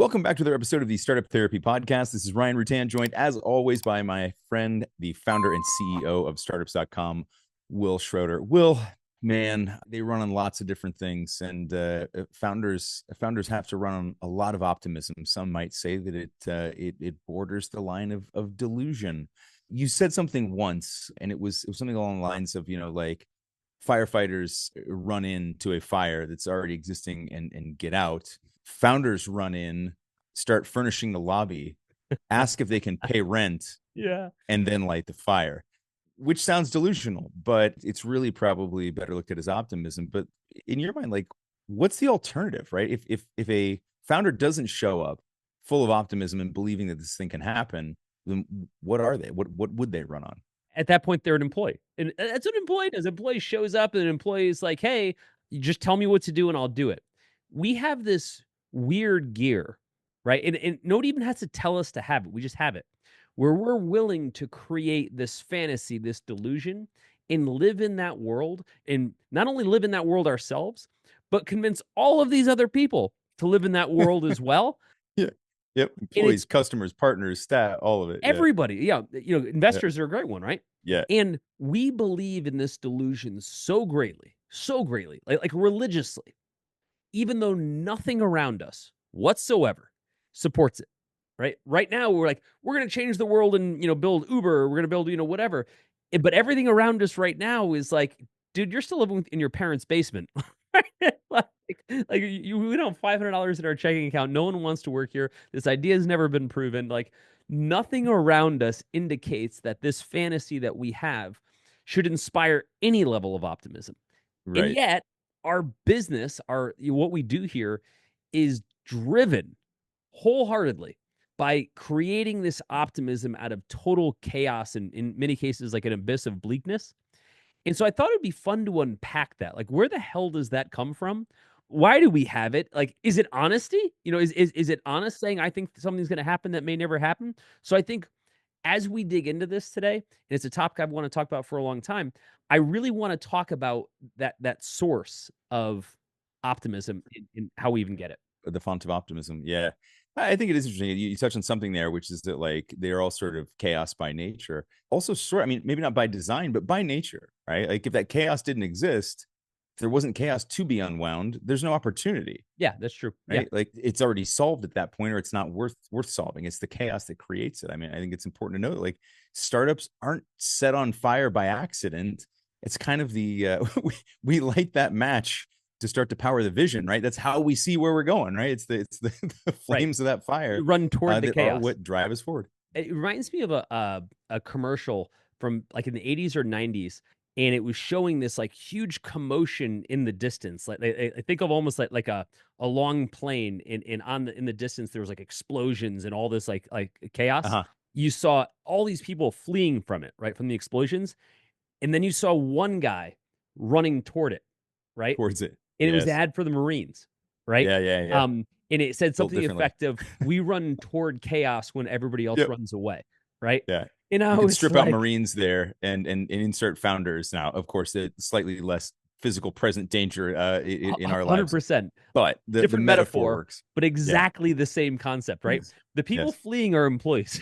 Welcome back to another episode of the Startup Therapy Podcast. This is Ryan Rutan, joined as always by my friend, the founder and CEO of startups.com, Wil Schroter. Will, man, they run on lots of different things, and founders have to run on a lot of optimism. Some might say that it borders the line of delusion. You said something once, and it was something along the lines of, like firefighters run into a fire that's already existing and get out. Founders run in, start furnishing the lobby, ask if they can pay rent, and then light the fire, which sounds delusional, but it's really probably better looked at as optimism. But in your mind, like, what's the alternative, right? If a founder doesn't show up full of optimism and believing that this thing can happen, then what are they? What would they run on? At that point, they're an employee. And that's what an employee does. An employee shows up and an employee is like, hey, you just tell me what to do and I'll do it. We have this weird gear, right? And nobody even has to tell us to have it. We just have it, where we're willing to create this fantasy, this delusion, and live in that world. And not only live in that world ourselves, but convince all of these other people to live in that world as well. Yeah. Yep. Employees, customers, partners, staff, all of it. Everybody. Yeah. Investors are a great one, right? Yeah. And we believe in this delusion so greatly, like religiously, even though nothing around us whatsoever supports it, right? Right now, we're going to change the world and, build Uber. We're going to build, whatever. But everything around us right now is like, dude, you're still living in your parents' basement. We don't have $500 in our checking account. No one wants to work here. This idea has never been proven. Like, nothing around us indicates that this fantasy that we have should inspire any level of optimism. Right. And yet, our business, what we do here is driven wholeheartedly by creating this optimism out of total chaos and in many cases like an abyss of bleakness. And so I thought it'd be fun to unpack that. Like, where the hell does that come from? Why do we have it? Like, is it honesty? Is it honest saying I think something's going to happen that may never happen? So I think as we dig into this today, and it's a topic I want to talk about for a long time, I really want to talk about that source of optimism and how we even get it. The font of optimism. Yeah. I think it is interesting. You touched on something there, which is that like they're all sort of chaos by nature. Also, maybe not by design, but by nature, right? Like if that chaos didn't exist, if there wasn't chaos to be unwound, there's no opportunity. Yeah, that's true. Right? Yeah. Like it's already solved at that point, or it's not worth solving. It's the chaos that creates it. I mean, I think it's important to know that like startups aren't set on fire by accident. It's kind of the we light that match to start to power the vision, right? That's how we see where we're going, right? It's the flames of that fire. You run toward the chaos. What drive us forward. It reminds me of a commercial from like in the 80s or 90s, and it was showing this like huge commotion in the distance. Like I think of almost like a long plane, and in the distance there was like explosions and all this like chaos. Uh-huh. You saw all these people fleeing from it, right, from the explosions, and then you saw one guy running toward it, right, towards it. And it was the ad for the Marines, right? Yeah. And it said something effective. We run toward chaos when everybody else runs away, right? Yeah. And I you can strip out Marines there and insert founders. Now, of course, the slightly less physical present danger in our lives. 100%. But the metaphor works. But exactly the same concept, right? The people fleeing are employees.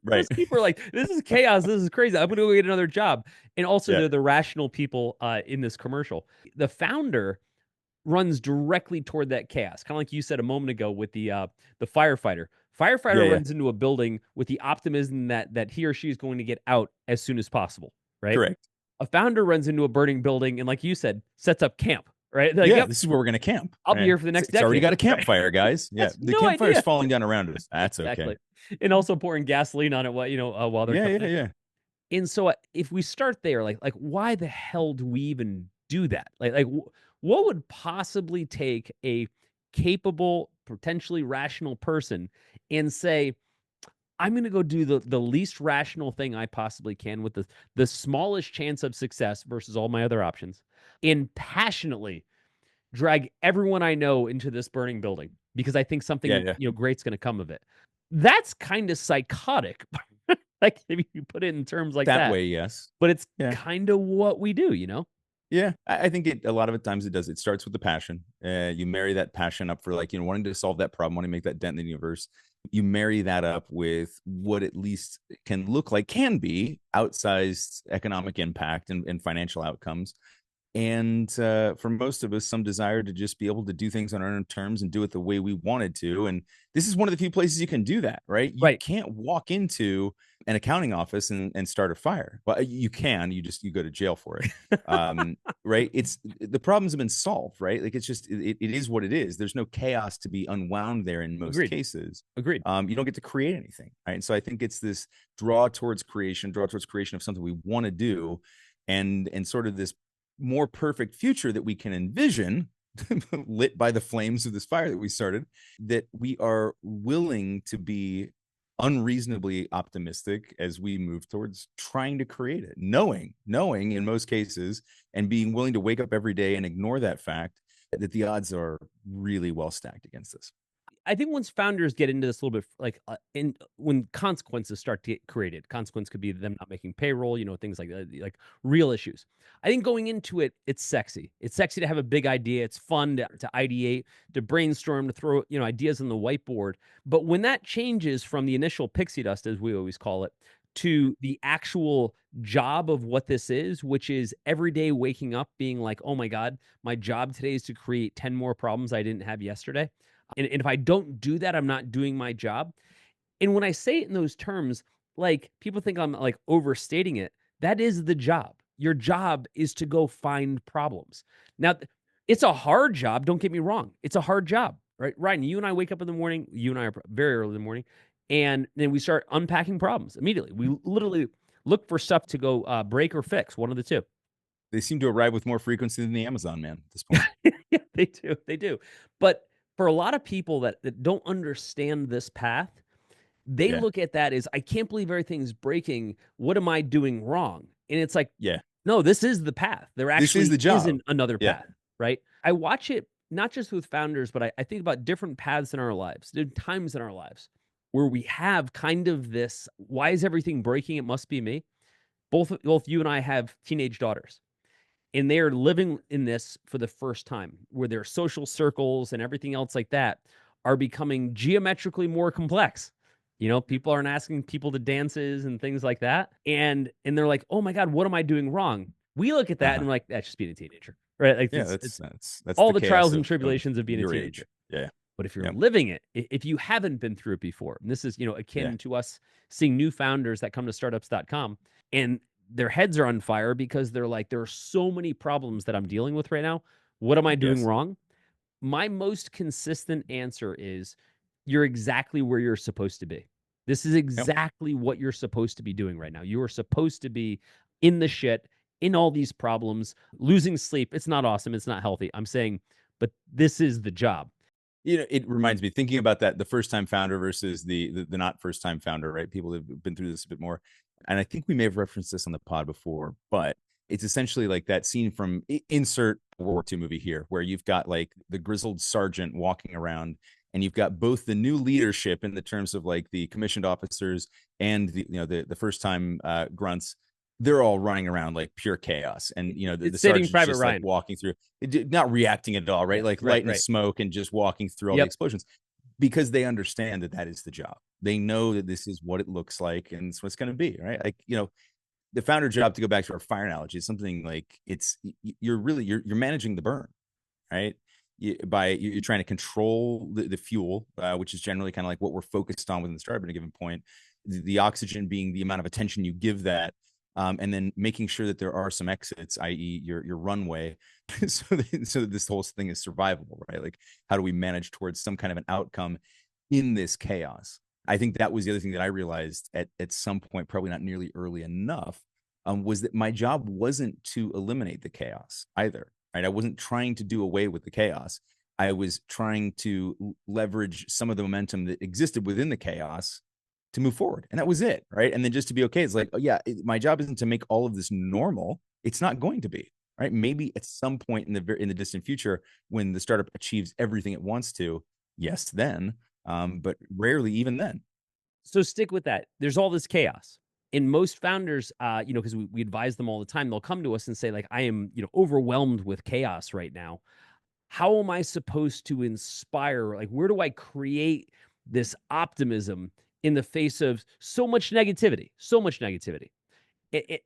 Those people are like, this is chaos. This is crazy. I'm going to go get another job. And also, they're the rational people in this commercial. The founder runs directly toward that chaos, kind of like you said a moment ago with the firefighter. Firefighter runs into a building with the optimism that he or she is going to get out as soon as possible, right? Correct. A founder runs into a burning building and, like you said, sets up camp, right? Like, this is where we're going to camp. I'll be here for the next decade. It's already got a campfire, guys. Yeah, the campfire is falling down around us. That's exactly. Okay. And also pouring gasoline on it, while they're Yeah. And so if we start there, like why the hell do we even do that? Like what would possibly take a capable, potentially rational person and say, I'm going to go do the least rational thing I possibly can with the smallest chance of success versus all my other options, and passionately drag everyone I know into this burning building because I think something great's going to come of it. That's kind of psychotic. Like if you put it in terms like that way, yes. But it's kind of what we do, Yeah, I think a lot of times it does. It starts with the passion. You marry that passion up for like, wanting to solve that problem, wanting to make that dent in the universe. You marry that up with what at least can look like, can be outsized economic impact and financial outcomes. And for most of us, some desire to just be able to do things on our own terms and do it the way we wanted to. And this is one of the few places you can do that, right? You Right. can't walk into an accounting office and start a fire. Well, you can, you go to jail for it. Right. It's the problems have been solved, right? Like it's just, it is what it is. There's no chaos to be unwound there in most Agreed. cases. Agreed. You don't get to create anything. Right. And so I think it's this draw towards creation of something we want to do, and sort of this more perfect future that we can envision lit by the flames of this fire that we started, that we are willing to be unreasonably optimistic as we move towards trying to create it, knowing in most cases, and being willing to wake up every day and ignore that fact that the odds are really well stacked against us. I think once founders get into this a little bit, like, when consequences start to get created, consequence could be them not making payroll, things like that, like real issues. I think going into it, it's sexy. It's sexy to have a big idea. It's fun to ideate, to brainstorm, to throw, ideas on the whiteboard. But when that changes from the initial pixie dust, as we always call it, to the actual job of what this is, which is every day waking up being like, oh my God, my job today is to create 10 more problems I didn't have yesterday. And if I don't do that, I'm not doing my job. And when I say it in those terms, like people think I'm like overstating it. That is the job. Your job is to go find problems. Now, it's a hard job. Don't get me wrong. It's a hard job, right? Ryan, you and I wake up in the morning. You and I are very early in the morning. And then we start unpacking problems immediately. We literally look for stuff to go break or fix, one of the two. They seem to arrive with more frequency than the Amazon man at this point. Yeah, they do. They do. But for a lot of people that don't understand this path, they Yeah. look at that as, I can't believe everything's breaking. What am I doing wrong? And it's like, Yeah. no, this is the path. There This is actually the job. isn't another Yeah. path, right? I watch it not just with founders, but I think about different paths in our lives, different times in our lives where we have kind of this, why is everything breaking? It must be me. Both you and I have teenage daughters. And they're living in this for the first time, where their social circles and everything else like that are becoming geometrically more complex. People aren't asking people to dances and things like that. And they're like, oh my God, what am I doing wrong? We look at that and we're like, that's just being a teenager, right? Like, Yeah, it's that's all the the trials chaos and tribulations of being a your teenager. age. Yeah. But if you're Yep. living it, if you haven't been through it before, and this is, akin Yeah. to us seeing new founders that come to startups.com and their heads are on fire because they're like, there are so many problems that I'm dealing with right now. What am I doing Yes. wrong? My most consistent answer is, you're exactly where you're supposed to be. This is Yep. exactly what you're supposed to be doing right now. You are supposed to be in the shit, in all these problems, losing sleep. It's not awesome. It's not healthy. I'm saying, but this is the job. It reminds me, thinking about that, the first time founder versus the not first time founder, right? People have been through this a bit more. And I think we may have referenced this on the pod before, but it's essentially like that scene from insert World War II movie here, where you've got like the grizzled sergeant walking around, and you've got both the new leadership in the terms of like the commissioned officers and the first time grunts. They're all running around like pure chaos, and the It's Saving sergeant's Private just Ryan. like walking through, not reacting at all, right? Yeah, Like right, lighting right. smoke and just walking through all the Yep. explosions, because they understand that that is the job. They know that this is what it looks like and it's what's going to be, right? Like, the founder job, to go back to our fire analogy, is something like you're managing the burn, right? You're trying to control the fuel, which is generally kind of like what we're focused on within the startup at a given point. The oxygen being the amount of attention you give that, and then making sure that there are some exits, i.e., your runway, so that this whole thing is survivable, right? Like, how do we manage towards some kind of an outcome in this chaos? I think that was the other thing that I realized at some point, probably not nearly early enough, was that my job wasn't to eliminate the chaos either, right? I wasn't trying to do away with the chaos. I was trying to leverage some of the momentum that existed within the chaos to move forward. And that was it, right? And then just to be okay, it's like, oh yeah, my job isn't to make all of this normal. It's not going to be, right? Maybe at some point in the distant future, when the startup achieves everything it wants to, yes, then, but rarely even then. So stick with that. There's all this chaos. And most founders, because we advise them all the time, they'll come to us and say, like, I am, overwhelmed with chaos right now. How am I supposed to inspire? Like, where do I create this optimism in the face of so much negativity? So much negativity.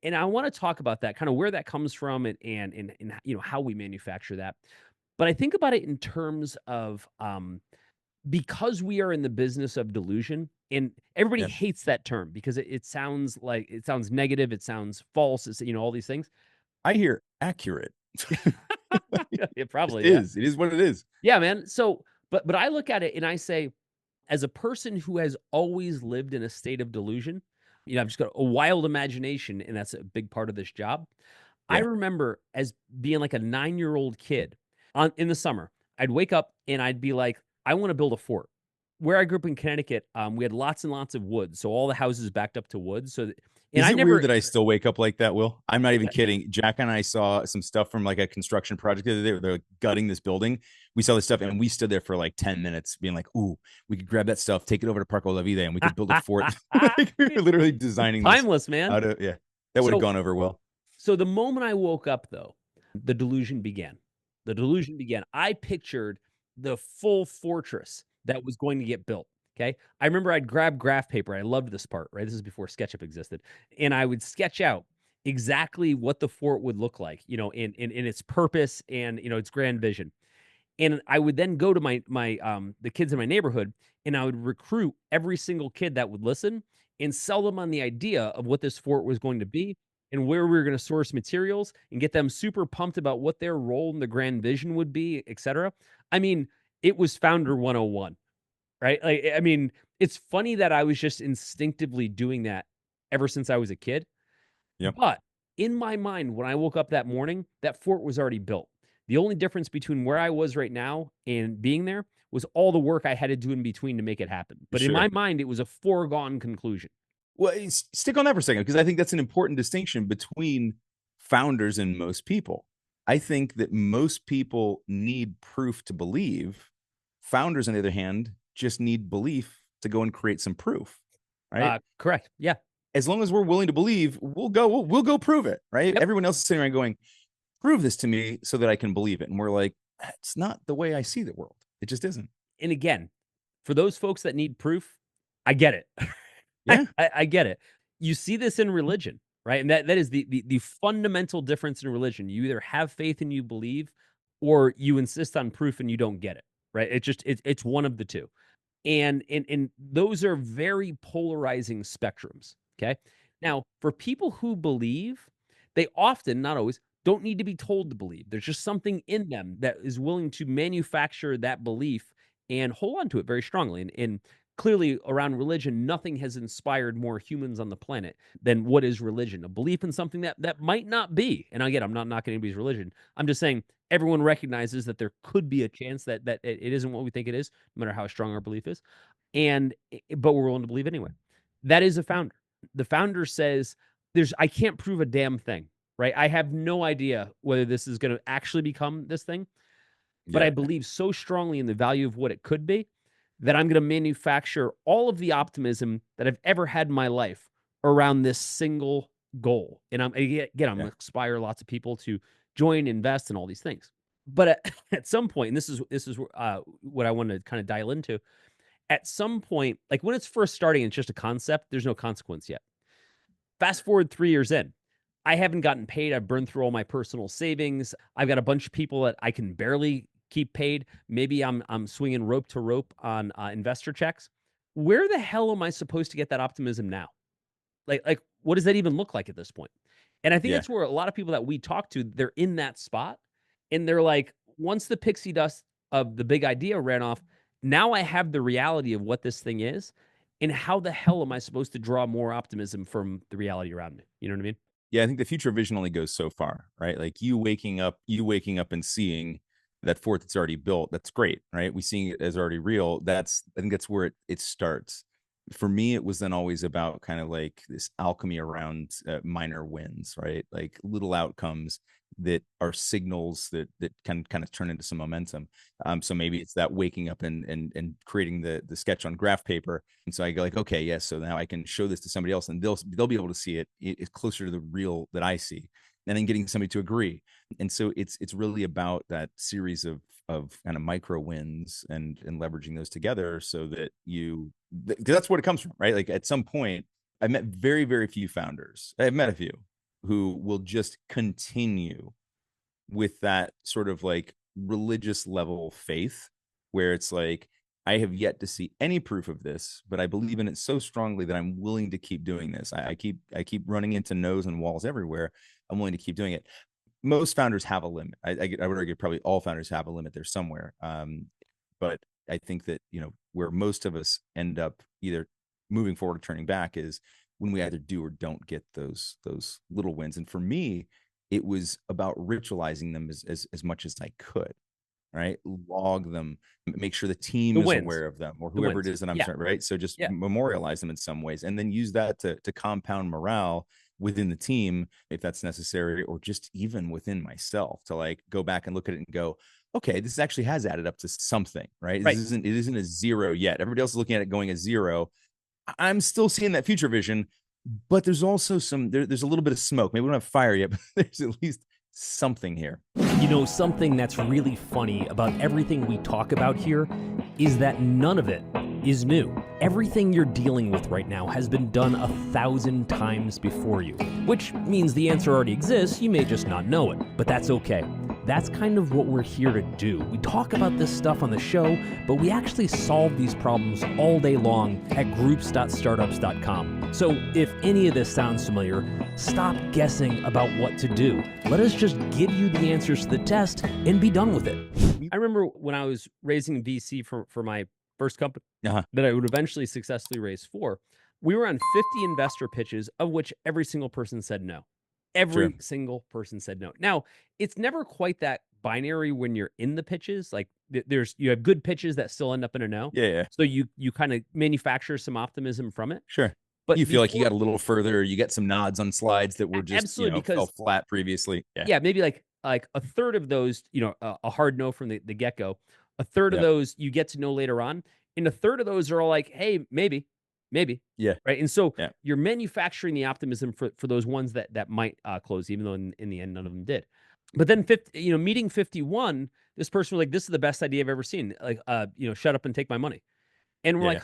And I want to talk about that, kind of where that comes from, and how we manufacture that. But I think about it in terms of because we are in the business of delusion, and everybody Yeah. hates that term because it sounds like it sounds negative, it sounds false, it's all these things. I hear accurate. It It probably, yeah. is. It is what it is. Yeah, man. So, but I look at it and I say, as a person who has always lived in a state of delusion, I've just got a wild imagination, and that's a big part of this job. I Yeah. remember as being like a 9-year-old kid in the summer, I'd wake up and I'd be like, I want to build a fort. Where I grew up in Connecticut, we had lots and lots of woods, so all the houses backed up to woods. And Is I it weird never, that I still wake up like that, Will? I'm not even kidding. Jack and I saw some stuff from like a construction project the other day where they're like gutting this building. We saw this stuff and we stood there for like 10 minutes being like, ooh, we could grab that stuff, take it over to Parco La Vida, and we could build a fort. Like, we were literally designing this timeless, man. out of, yeah, that would have So, gone over well. so the moment I woke up, though, the delusion began. The delusion began. I pictured the full fortress that was going to get built. Okay. I remember I'd grab graph paper. I loved this part, right? This is before SketchUp existed. And I would sketch out exactly what the fort would look like, in its purpose and, its grand vision. And I would then go to the kids in my neighborhood, and I would recruit every single kid that would listen and sell them on the idea of what this fort was going to be and where we were going to source materials and get them super pumped about what their role in the grand vision would be, et cetera. I mean, it was founder 101, right? Like, I mean, it's funny that I was just instinctively doing that ever since I was a kid. Yep. But in my mind, when I woke up that morning, that fort was already built. The only difference between where I was right now and being there was all the work I had to do in between to make it happen. But in Sure. my mind, it was a foregone conclusion. Well, stick on that for a second, because I think that's an important distinction between founders and most people. I think that most people need proof to believe. Founders, on the other hand, just need belief to go and create some proof, right? Correct. Yeah. As long as we're willing to believe, we'll go prove it, right? Yep. Everyone else is sitting around going, prove this to me so that I can believe it. And we're like, it's not the way I see the world. It just isn't. And again, for those folks that need proof, I get it. Yeah. I get it. You see this in religion, right? And that is the fundamental difference in religion. You either have faith and you believe, or you insist on proof and you don't get it, right? It's one of the two. And those are very polarizing spectrums. Okay. Now, for people who believe, they often, not always, don't need to be told to believe. There's just something in them that is willing to manufacture that belief and hold on to it very strongly. And clearly, around religion, nothing has inspired more humans on the planet than what is religion, a belief in something that might not be. And again, I'm not knocking anybody's religion. I'm just saying everyone recognizes that there could be a chance that it isn't what we think it is, no matter how strong our belief is. But we're willing to believe anyway. That is a founder. The founder says, I can't prove a damn thing, right? I have no idea whether this is going to actually become this thing, but I believe so strongly in the value of what it could be that I'm going to manufacture all of the optimism that I've ever had in my life around this single goal. And I'm going to inspire lots of people to join, invest, and all these things. But at some point, and this is what I want to kind of dial into. At some point, like when it's first starting, it's just a concept. There's no consequence yet. Fast forward 3 years in, I haven't gotten paid. I've burned through all my personal savings. I've got a bunch of people that I can barely keep paid. Maybe I'm swinging rope to rope on investor checks. Where the hell am I supposed to get that optimism now? Like what does that even look like at this point? And I think that's where a lot of people that we talk to, they're in that spot, and they're like, once the pixie dust of the big idea ran off, now I have the reality of what this thing is, and how the hell am I supposed to draw more optimism from the reality around me? You know what I mean? Yeah, I think the future vision only goes so far, right? Like you waking up and seeing that fort that's already built, that's great, right? We seeing it as already real. I think that's where it starts. For me, it was then always about kind of like this alchemy around minor wins, right? Like little outcomes that are signals that can kind of turn into some momentum. So maybe it's that waking up and creating the sketch on graph paper. And so I go like, okay, yes. So now I can show this to somebody else and they'll be able to see it. It's closer to the real that I see, and then getting somebody to agree. And so it's really about that series of kind of micro wins and leveraging those together so that because that's what it comes from, right? Like at some point, I met very, very few founders. I've met a few who will just continue with that sort of like religious level faith where it's like, I have yet to see any proof of this, but I believe in it so strongly that I'm willing to keep doing this. I keep running into no's and walls everywhere. I'm willing to keep doing it. Most founders have a limit. I would argue probably all founders have a limit there somewhere. But I think that, where most of us end up either moving forward or turning back is when we either do or don't get those little wins. And for me, it was about ritualizing them as much as I could, right? Log them, make sure the team is aware of them, or whoever it is that I'm starting, right? So just memorialize them in some ways, and then use that to compound morale within the team if that's necessary, or just even within myself to like go back and look at it and go, okay, this actually has added up to something, right? It isn't a zero yet. Everybody else is looking at it going a zero. I'm still seeing that future vision, but there's also there's a little bit of smoke. Maybe we don't have fire yet, but there's at least something here. Something that's really funny about everything we talk about here is that none of it is new. Everything you're dealing with right now has been done 1,000 times before you, which means the answer already exists. You may just not know it, but that's okay. That's kind of what we're here to do. We talk about this stuff on the show, but we actually solve these problems all day long at groups.startups.com. So if any of this sounds familiar, stop guessing about what to do. Let us just give you the answers to the test and be done with it. I remember when I was raising VC for my first company that I would eventually successfully raise for, we were on 50 investor pitches, of which every single person said no. Every single person said no. Now, it's never quite that binary when you're in the pitches. Like you have good pitches that still end up in a no. Yeah. So you kind of manufacture some optimism from it. Sure. But you feel like you got a little further, you get some nods on slides that were just fell flat previously. Yeah, maybe like a third of those, a hard no from the get-go. A third of those you get to know later on. And a third of those are all like, hey, maybe. Yeah. Right. And so you're manufacturing the optimism for those ones that might close, even though in the end, none of them did. But then meeting 51, this person was like, this is the best idea I've ever seen. Like, shut up and take my money. And we're like,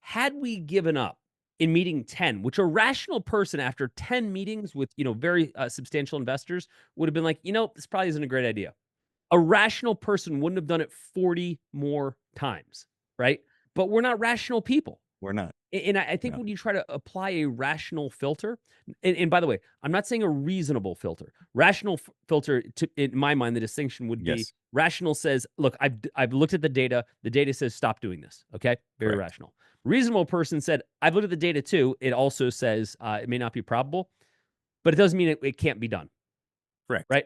had we given up in meeting 10, which a rational person after 10 meetings with, very substantial investors would have been like, this probably isn't a great idea. A rational person wouldn't have done it 40 more times. Right. But we're not rational people. We're not. And I think when you try to apply a rational filter, and by the way, I'm not saying a reasonable filter. Rational filter, in my mind, the distinction would be rational says, look, I've looked at the data. The data says stop doing this. Okay, very rational. Reasonable person said, I've looked at the data too. It also says it may not be probable, but it doesn't mean it can't be done. Correct. Right?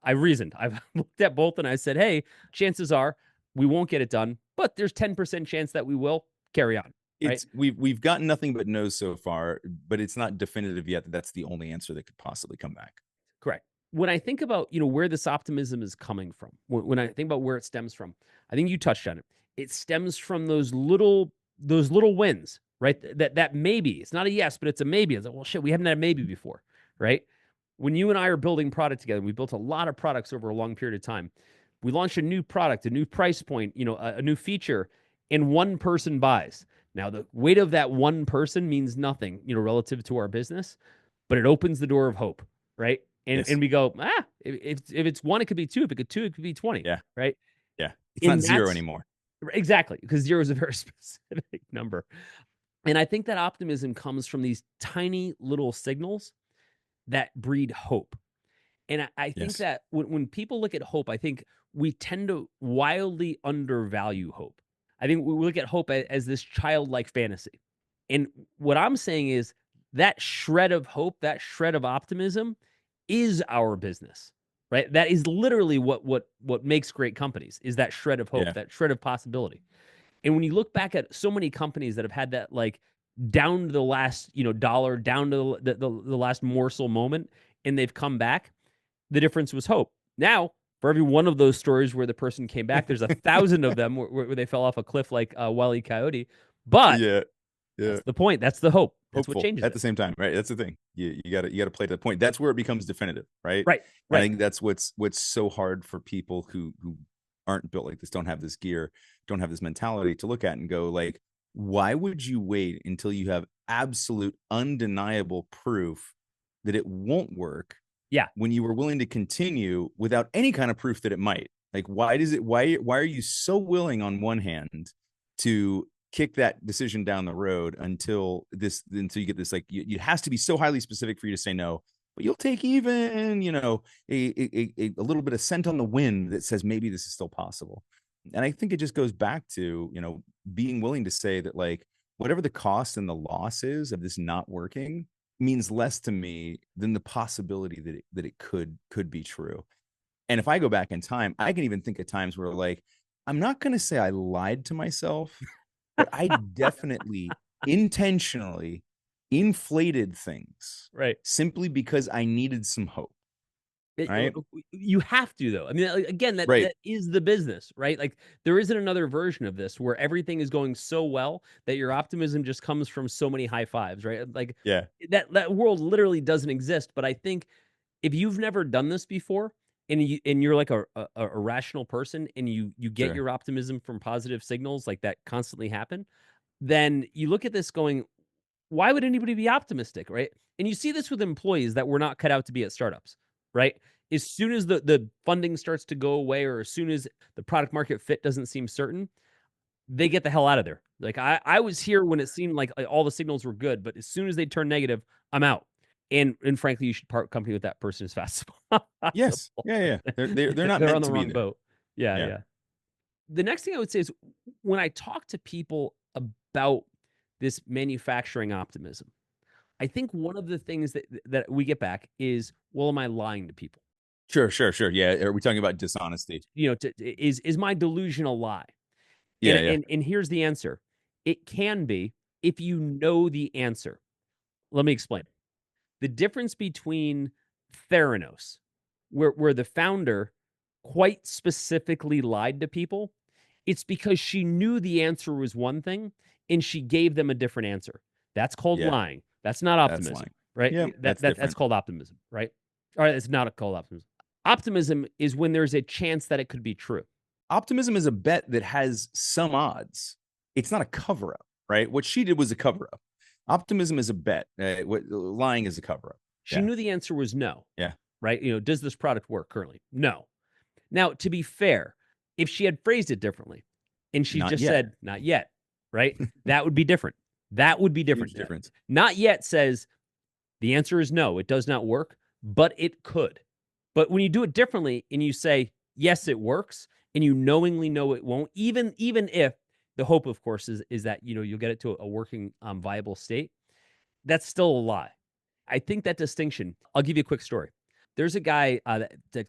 I reasoned. I've looked at both, and I said, hey, chances are we won't get it done, but there's 10% chance that we will. Carry on. Right? We've gotten nothing but no's so far, but it's not definitive yet that that's the only answer that could possibly come back. Correct. When I think about where this optimism is coming from, when I think about where it stems from, I think you touched on it. It stems from those little wins, right? That maybe it's not a yes, but it's a maybe. It's like, well, shit, we haven't had a maybe before, right? When you and I are building product together, we built a lot of products over a long period of time. We launched a new product, a new price point, a new feature, and one person buys. Now, the weight of that one person means nothing, relative to our business, but it opens the door of hope, right? And we go, if it's one, it could be two. If it could two, it could be 20. Yeah. Right? Yeah. It's not zero anymore. Exactly, because zero is a very specific number. And I think that optimism comes from these tiny little signals that breed hope. And I think that when people look at hope, I think we tend to wildly undervalue hope. I think we look at hope as this childlike fantasy. And what I'm saying is that shred of hope, that shred of optimism is our business, right? That is literally what makes great companies, is that shred of hope, that shred of possibility. And when you look back at so many companies that have had that, like, down to the last, dollar, down to the last morsel moment, and they've come back, The difference was hope. Now, for every one of those stories where the person came back, there's 1,000 of them where they fell off a cliff like Wile E. Coyote. But that's the point. That's the hope. That's Hopeful what changes at the same time, right? That's the thing. You gotta play to the point. That's where it becomes definitive, right? Right. I think that's what's so hard for people who aren't built like this, don't have this gear, don't have this mentality to look at and go like, why would you wait until you have absolute undeniable proof that it won't work? Yeah. When you were willing to continue without any kind of proof that it might. Like, why are you so willing on one hand to kick that decision down the road until you get this, like, it has to be so highly specific for you to say no, but you'll take even, a little bit of scent on the wind that says maybe this is still possible. And I think it just goes back to, being willing to say that, like, whatever the cost and the loss is of this not working means less to me than the possibility that it could be true. And if I go back in time, I can even think of times where, like, I'm not going to say I lied to myself, but I definitely intentionally inflated things, Right. simply because I needed some hope. Right. You have to, though. I mean, again, that is the business, right? Like, there isn't another version of this where everything is going so well that your optimism just comes from so many high fives, right? Like, that world literally doesn't exist. But I think if you've never done this before, and you're like a rational person, and you get your optimism from positive signals like that constantly happen, then you look at this going, why would anybody be optimistic, right? And you see this with employees that were not cut out to be at startups, right? As soon as the funding starts to go away, or as soon as the product market fit doesn't seem certain, they get the hell out of there. Like, I was here when it seemed like all the signals were good, but as soon as they turn negative, I'm out. And frankly, you should part company with that person as fast as possible. Yes. Yeah. They're not They're on meant the to be wrong there. boat. Yeah. The next thing I would say is, when I talk to people about this manufacturing optimism, I think one of the things that we get back is, well, am I lying to people? Sure. Yeah. Are we talking about dishonesty? Is my delusion a lie? Yeah. And here's the answer. It can be, if you know the answer. Let me explain. The difference between Theranos, where the founder quite specifically lied to people, it's because she knew the answer was one thing and she gave them a different answer. That's called lying. That's not optimism, right? Yeah, that's called optimism, right? All right, it's not called optimism. Optimism is when there's a chance that it could be true. Optimism is a bet that has some odds. It's not a cover-up, right? What she did was a cover-up. Optimism is a bet. Lying is a cover-up. She knew the answer was no. Yeah. Right? Does this product work currently? No. Now, to be fair, if she had phrased it differently and she said, not yet, right? That would be different. That would be different. Huge difference. Not yet says the answer is no, it does not work, but it could. But when you do it differently and you say, yes, it works, and you knowingly know it won't, even if the hope, of course, is that, you'll get it to a working, viable state, that's still a lie. I think that distinction, I'll give you a quick story. There's a guy that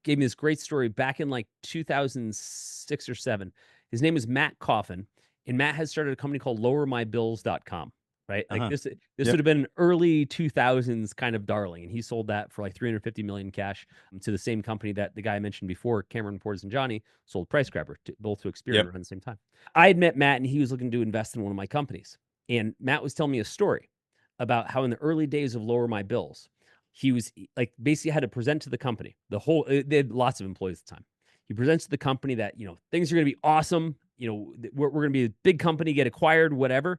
gave me this great story back in like 2006 or 7. His name is Matt Coffin, and Matt has started a company called lowermybills.com, right? Like this would have been an early 2000s kind of darling, and he sold that for like $350 million cash to the same company that the guy I mentioned before, Cameron Portis and Johnny, sold Price Grabber, both to Experian around the same time. I had met Matt, and he was looking to invest in one of my companies, and Matt was telling me a story about how in the early days of Lower My Bills, he was like basically had to present to the company. They had lots of employees at the time. He presents to the company that, things are going to be awesome. We're going to be a big company, get acquired, whatever.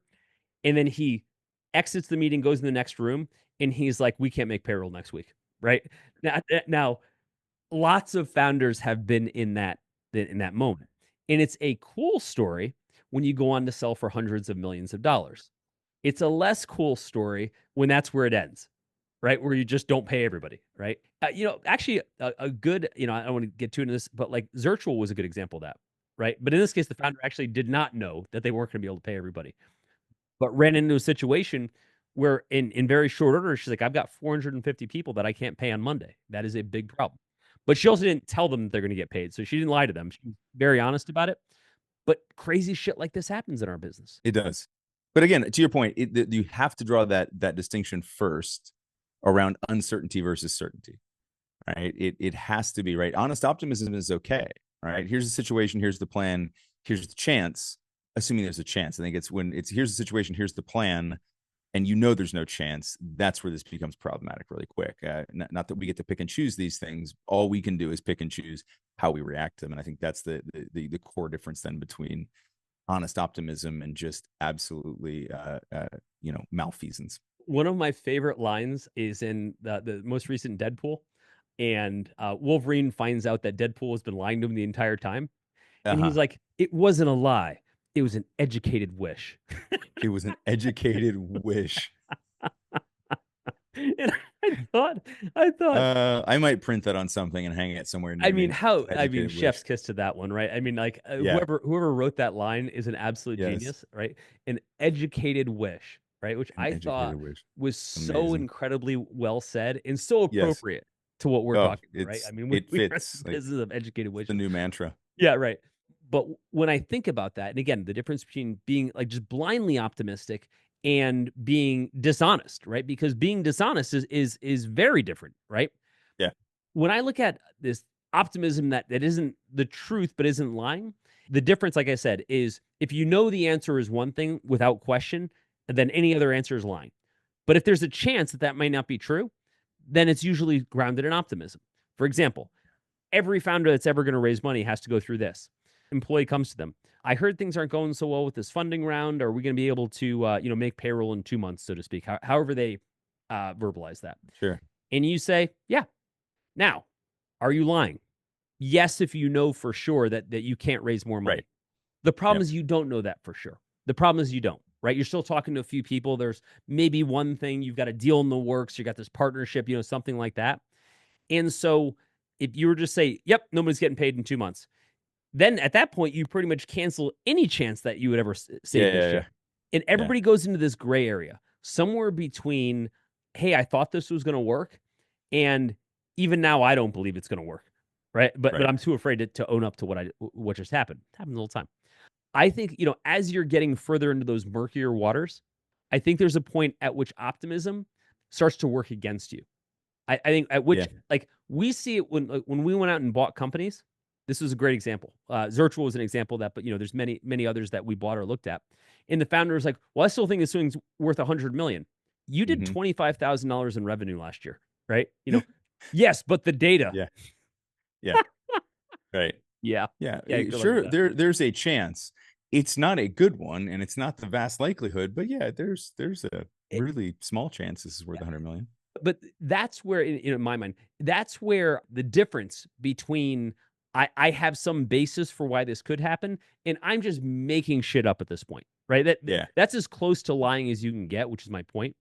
And then he exits the meeting, goes in the next room, and he's like, we can't make payroll next week. Right. Now, lots of founders have been in that moment. And it's a cool story when you go on to sell for hundreds of millions of dollars. It's a less cool story when that's where it ends, right? Where you just don't pay everybody, right? Actually, a good, I don't want to get too into this, but like Zirtual was a good example of that, right? But in this case, the founder actually did not know that they weren't going to be able to pay everybody, but ran into a situation where in very short order, she's like, I've got 450 people that I can't pay on Monday. That is a big problem. But she also didn't tell them that they're going to get paid. So she didn't lie to them. She's very honest about it. But crazy shit like this happens in our business. It does. But again, to your point, you have to draw that distinction first around uncertainty versus certainty, right? It has to be, right? Honest optimism is okay, right? Here's the situation, here's the plan, here's the chance, assuming there's a chance. I think it's when it's here's the situation, here's the plan, and there's no chance. That's where this becomes problematic really quick. Not that we get to pick and choose these things. All we can do is pick and choose how we react to them. And I think that's the core difference then between honest optimism and just absolutely malfeasance. One of my favorite lines is in the most recent Deadpool, and Wolverine finds out that Deadpool has been lying to him the entire time, and he's like, "It wasn't a lie; it was an educated wish." It was an educated wish. And I thought, I might print that on something and hang it somewhere. I mean, chef's kiss to that one, right? I mean, like Yeah. whoever wrote that line is an absolute Yes. genius, right? An educated wish, right? Which I thought was so Amazing. incredibly well said and so Yes. appropriate to what we're talking about, right? I mean, it we're in fits. the business of educated wish. The new mantra. Yeah, right. But when I think about that, and again, the difference between being like just blindly optimistic and being dishonest, right? Because being dishonest is very different, right? Yeah. When I look at this optimism that isn't the truth but isn't lying, the difference, like I said, is if you know the answer is one thing without question, then any other answer is lying. But if there's a chance that might not be true, then it's usually grounded in optimism. For example, every founder that's ever going to raise money has to go through this. Employee comes to them. I heard things aren't going so well with this funding round. Are we going to be able to, make payroll in 2 months, so to speak? However they verbalize that. Sure. And you say, yeah. Now, are you lying? Yes, if you know for sure that you can't raise more money. Right. The problem is you don't know that for sure. The problem is you don't, right? You're still talking to a few people. There's maybe one thing, you've got a deal in the works. You got this partnership, something like that. And so if you were to say, yep, nobody's getting paid in 2 months, then at that point, you pretty much cancel any chance that you would ever save this ship. And everybody goes into this gray area, somewhere between, hey, I thought this was going to work, and even now I don't believe it's going to work, right? But I'm too afraid to own up to what just happened. It happens all the time. I think, as you're getting further into those murkier waters, I think there's a point at which optimism starts to work against you. I think at which, like, we see it when we went out and bought companies. This was a great example. Zirtual was an example of that, but there's many, many others that we bought or looked at. And the founder was like, well, I still think this thing's worth $100 million. You did $25,000 in revenue last year, right? Yes, but the data. Yeah. Right. Yeah. Sure. There's a chance. It's not a good one, and it's not the vast likelihood, but there's a really small chance this is worth $100 million. But that's where, in my mind, that's where the difference between I have some basis for why this could happen, and I'm just making shit up at this point, right? That's as close to lying as you can get, which is my point.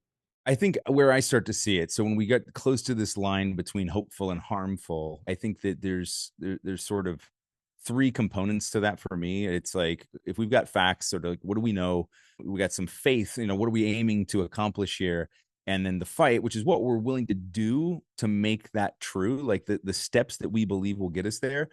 I think where I start to see it, so when we get close to this line between hopeful and harmful, I think that there's sort of three components to that for me. It's like, if we've got facts, sort of like, what do we know? We got some faith, what are we aiming to accomplish here? And then the fight, which is what we're willing to do to make that true, like the steps that we believe will get us there.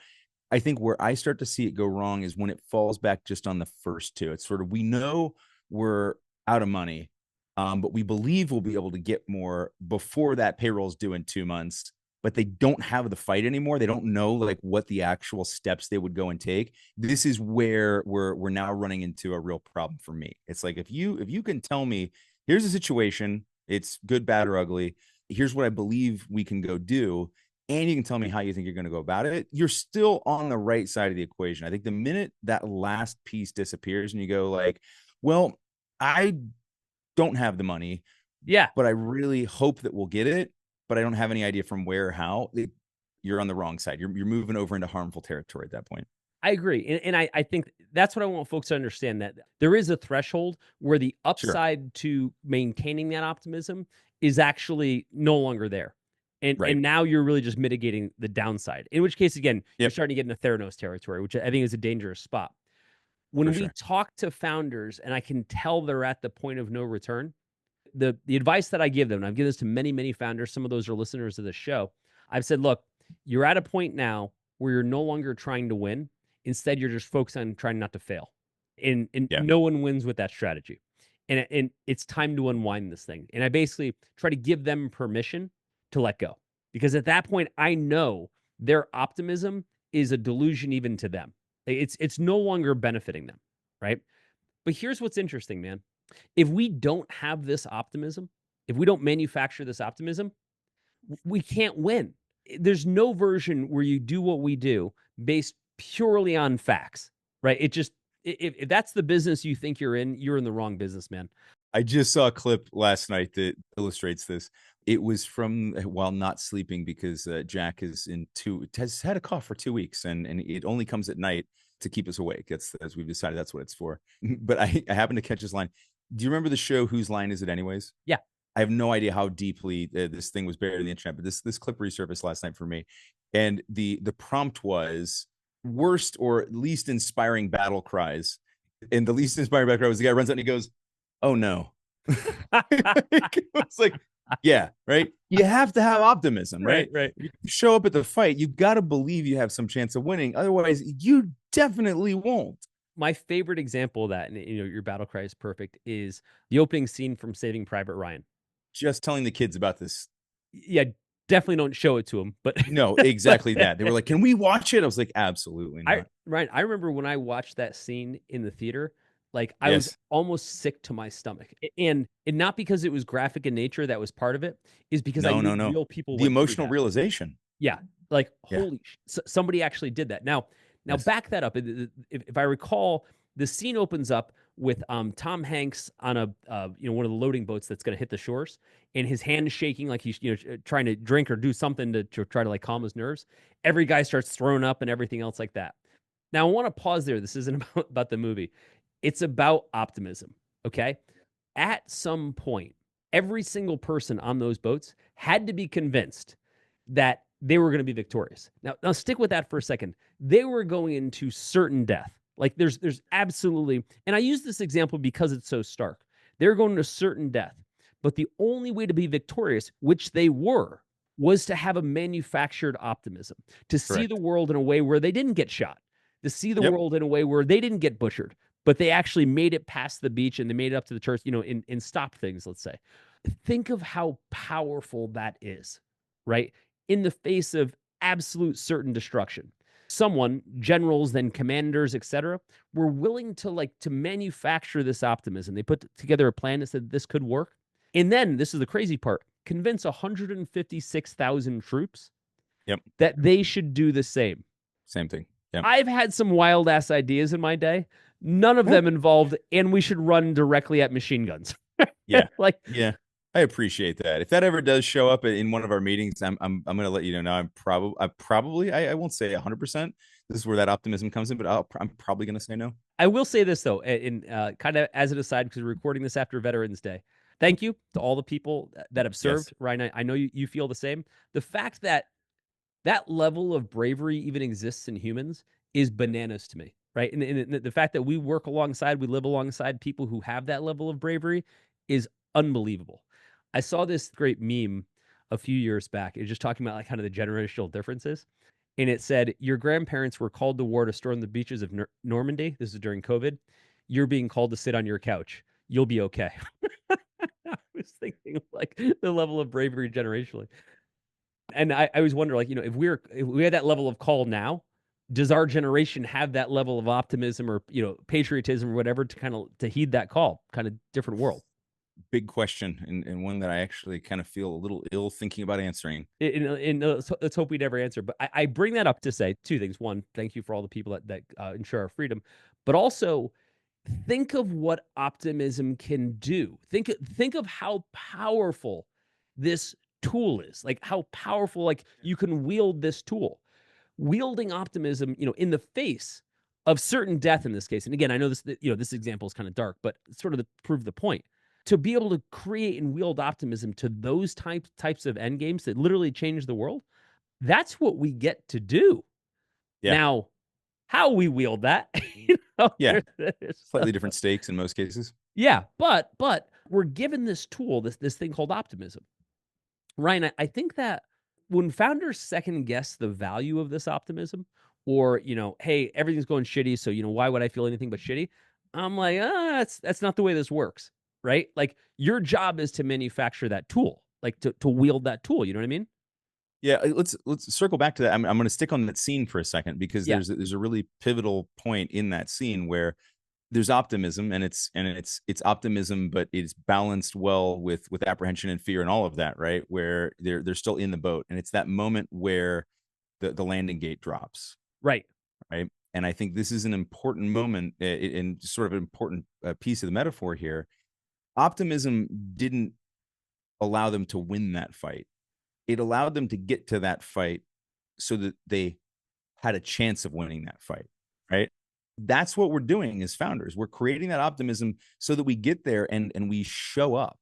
I think where I start to see it go wrong is when it falls back just on the first two. It's sort of, we know we're out of money, but we believe we'll be able to get more before that payroll's due in 2 months, but they don't have the fight anymore. They don't know like what the actual steps they would go and take. This is where we're now running into a real problem for me. It's like, if you can tell me, here's the situation, it's good, bad, or ugly, here's what I believe we can go do, and you can tell me how you think you're going to go about it, you're still on the right side of the equation. I think the minute that last piece disappears and you go like, well, I don't have the money, but I really hope that we'll get it, but I don't have any idea from where or how, you're on the wrong side. You're moving over into harmful territory at that point. I agree. And I think that's what I want folks to understand, that there is a threshold where the upside to maintaining that optimism is actually no longer there. And now you're really just mitigating the downside, in which case, again, you're starting to get into Theranos territory, which I think is a dangerous spot. When we talk to founders, and I can tell they're at the point of no return, the advice that I give them, and I've given this to many, many founders, some of those are listeners of the show, I've said, look, you're at a point now where you're no longer trying to win. Instead, you're just focused on trying not to fail. And no one wins with that strategy. And it's time to unwind this thing. And I basically try to give them permission to let go. because at that point, I know their optimism is a delusion even to them. It's no longer benefiting them, right? But here's what's interesting, man. If we don't have this optimism, if we don't manufacture this optimism, we can't win. There's no version where you do what we do based purely on facts, right? It just, if that's the business you think you're in the wrong business, man. I just saw a clip last night that illustrates this. It was from while not sleeping because Jack has had a cough for 2 weeks and it only comes at night to keep us awake. That's, as we've decided, that's what it's for. But I happened to catch this line. Do you remember the show Whose Line Is It Anyways? Yeah. I have no idea how deeply this thing was buried in the internet, but this clip resurfaced last night for me. And the prompt was worst or least inspiring battle cries. And the least inspiring battle cry was the guy runs out and he goes, "Oh no." It's like, yeah, right. You have to have optimism, right? Right. You show up at the fight, you got to believe you have some chance of winning. Otherwise, you definitely won't. My favorite example of that, and your battle cry is perfect, is the opening scene from Saving Private Ryan. Just telling the kids about this. Yeah, definitely don't show it to them. But no, exactly that. They were like, "Can we watch it?" I was like, "Absolutely not." Ryan, I remember when I watched that scene in the theater, like I was almost sick to my stomach, and not because it was graphic in nature. That was part of it. Is because I knew real people. The emotional realization. Yeah, like holy, somebody actually did that. Now back that up. If I recall, the scene opens up with Tom Hanks on a one of the loading boats that's going to hit the shores, and his hand shaking like he's trying to drink or do something to try to like calm his nerves. Every guy starts throwing up and everything else like that. Now I want to pause there. This isn't about the movie. It's about optimism. Okay, at some point, every single person on those boats had to be convinced that they were going to be victorious. Now stick with that for a second. They were going into certain death. Like there's absolutely, and I use this example because it's so stark. They're going to certain death, but the only way to be victorious, which they were, was to have a manufactured optimism, to see the world in a way where they didn't get shot, to see the world in a way where they didn't get butchered, but they actually made it past the beach and they made it up to the church, and stopped things, let's say. Think of how powerful that is, right? In the face of absolute certain destruction. Someone, generals, then commanders, etc., were willing to manufacture this optimism. They put together a plan that said this could work. And then, this is the crazy part, convince 156,000 troops that they should do the same. Same thing. Yep. I've had some wild ass ideas in my day. None of them involved, and we should run directly at machine guns. Yeah. I appreciate that. If that ever does show up in one of our meetings, I'm going to let you know. Now, I won't say 100%. This is where that optimism comes in, but I'm probably going to say no. I will say this though, in kind of as an aside, because we're recording this after Veterans Day. Thank you to all the people that have served. Yes. Ryan, I know you feel the same. The fact that level of bravery even exists in humans is bananas to me, right? And the fact that we live alongside people who have that level of bravery is unbelievable. I saw this great meme a few years back. It was just talking about kind of the generational differences. And it said, your grandparents were called to war to storm the beaches of Normandy. This is during COVID. You're being called to sit on your couch. You'll be okay. I was thinking like the level of bravery generationally. And I always wonder, if we had that level of call now, does our generation have that level of optimism or, patriotism or whatever to heed that call? Kind of different world. Big question, and one that I actually kind of feel a little ill thinking about answering. Let's hope we never answer. But I bring that up to say two things. One, thank you for all the people that ensure our freedom. But also, think of what optimism can do. Think of how powerful this tool is. Like how powerful, you can wield this tool. Wielding optimism, in the face of certain death in this case. And again, I know this example is kind of dark, but it's sort of to prove the point. To be able to create and wield optimism to those types of end games that literally change the world, that's what we get to do. Yeah. Now, how we wield that, slightly different stakes in most cases. Yeah, but we're given this tool, this thing called optimism. Ryan, I think that when founders second guess the value of this optimism, or hey, everything's going shitty, so why would I feel anything but shitty? I'm like, that's not the way this works. Right? Like your job is to manufacture that tool, like to wield that tool. You know what I mean? Yeah, let's circle back to that. I'm going to stick on that scene for a second, because Yeah. there's a really pivotal point in that scene where there's optimism, and it's optimism, but it's balanced well with apprehension and fear and all of that, right? Where they're still in the boat, and it's that moment where the landing gate drops, Right. right? And I think this is an important moment and sort of an important piece of the metaphor here. Optimism didn't allow them to win that fight. It allowed them to get to that fight so that they had a chance of winning that fight, right? That's what we're doing as founders. We're creating that optimism so that we get there and we show up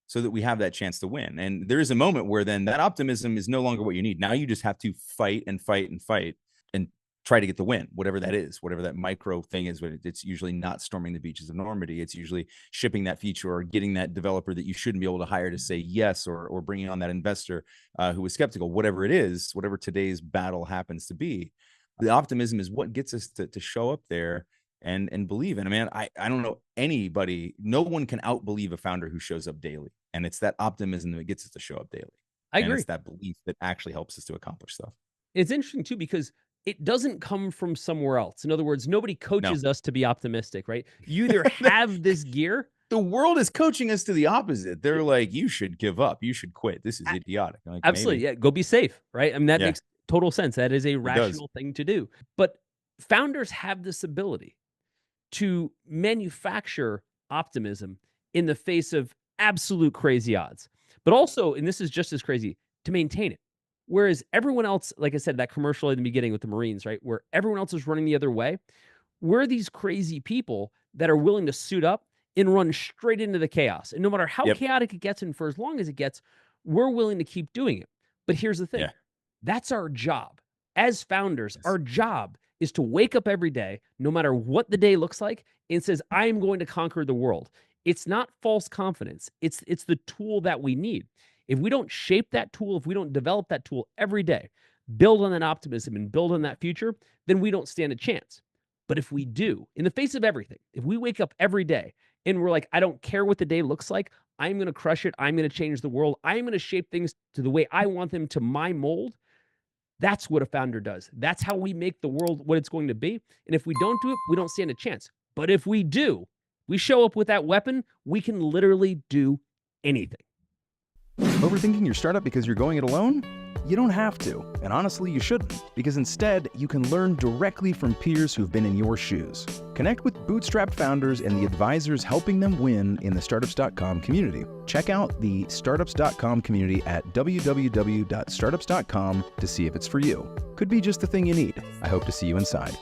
so that we have that chance to win. And there is a moment where then that optimism is no longer what you need. Now you just have to fight and fight and fight and try to get the win, whatever that is, whatever that micro thing is. But it's usually not storming the beaches of Normandy. It's usually shipping that feature or getting that developer that you shouldn't be able to hire to say yes, or bringing on that investor who was skeptical, whatever it is, whatever today's battle happens to be. The optimism is what gets us to show up there and believe. And man, I don't know anybody, no one can outbelieve a founder who shows up daily. And it's that optimism that gets us to show up daily. I agree. And it's that belief that actually helps us to accomplish stuff. It's interesting too, because it doesn't come from somewhere else. In other words, nobody coaches us to be optimistic, right? You either have this gear. The world is coaching us to the opposite. They're like, you should give up. You should quit. This is idiotic. Like, absolutely. maybe. Yeah. Go be safe, right? I mean, that makes total sense. That is a rational thing to do. But founders have this ability to manufacture optimism in the face of absolute crazy odds, but also, and this is just as crazy, to maintain it. Whereas everyone else, like I said, that commercial in the beginning with the Marines, right, where everyone else is running the other way, we're these crazy people that are willing to suit up and run straight into the chaos. And no matter how chaotic it gets, and for as long as it gets, we're willing to keep doing it. But here's the thing. That's our job. As founders, our job is to wake up every day, no matter what the day looks like, and says, I am going to conquer the world. It's not false confidence. It's the tool that we need. If we don't shape that tool, if we don't develop that tool every day, build on that optimism and build on that future, then we don't stand a chance. But if we do, in the face of everything, if we wake up every day and we're like, I don't care what the day looks like, I'm going to crush it. I'm going to change the world. I'm going to shape things to the way I want them, to my mold. That's what a founder does. That's how we make the world what it's going to be. And if we don't do it, we don't stand a chance. But if we do, we show up with that weapon, we can literally do anything. Overthinking your startup because you're going it alone? You don't have to, and honestly, you shouldn't, because instead, you can learn directly from peers who've been in your shoes. Connect with bootstrapped founders and the advisors helping them win in the Startups.com community. Check out the Startups.com community at www.startups.com to see if it's for you. Could be just the thing you need. I hope to see you inside.